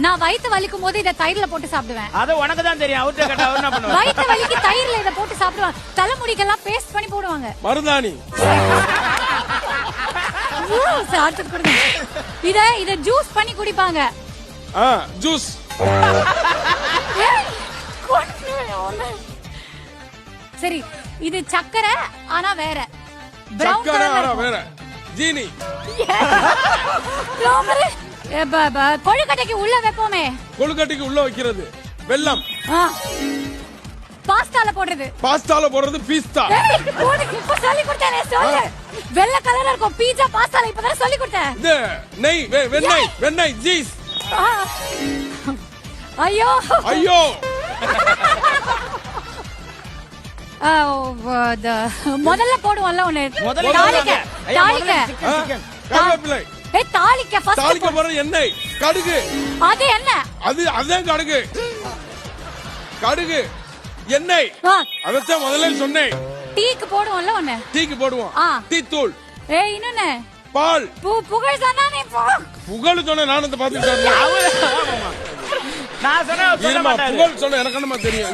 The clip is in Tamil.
நான் வயித்து வலிக்கும் போது இத தயிர்ல போட்டு சாப்பிடுவேன். அது உனக்கு தான் தெரியும். அவர்ட்ட கேட்டா அவர் என்ன பண்ணுவார்? வயித்து வலிக்கு தயிர்ல இத போட்டு சாப்பிடுவாங்க. தலைமுடிக்கெல்லாம் பேஸ்ட் பண்ணி போடுவாங்க. மருதாணி. சாப்பிட்டு கொடுங்க. இத ஜூஸ் பண்ணி குடிப்பாங்க. ஜூஸ். சரி, இது சக்கரை ஆனா வேற. சக்கரை ஆனா வேற. ஜீனி. கொழுக்கட்டைக்கு உள்ள வைப்போமே. கொழுக்கட்டைக்கு உள்ள வைக்கிறது வெல்லம். பாஸ்தால போடுறது. பாஸ்தால போடுறது பீஸ்தா. இப்ப சொல்லி கொடுத்தேனே சொல்லு. வெள்ளை கலர்ல இருக்கும் பீட்சா பாஸ்தால இப்பதான் சொல்லி கொடுத்தேன். இது நெய் வெண்ணெய் ஜீஸ். ஐயோ ஐயோ. முதல்ல போடுவோம்ல ஒண்ணு. கருவேப்பிலை. தாளிக்க ஃபர்ஸ்ட் தாளிக்க போற எண்ணெய் கடுகு. அது என்ன? அதுதான் கடுகு. கடுகு எண்ணெய். அதத்தான் முதல்ல சொன்னேன். டீக்கு போடுவோம்ல ஒண்ணு. டீக்கு போடுவோம். டீ தூள். இன்னொன்னு பால். புகழ் சொன்னா நீ புகழ் சொன்ன நானத்தை பாத்துக்கிட்டேன். நான் சொன்ன புகழ் சொன்ன எனக்கு என்னமா தெரியும்.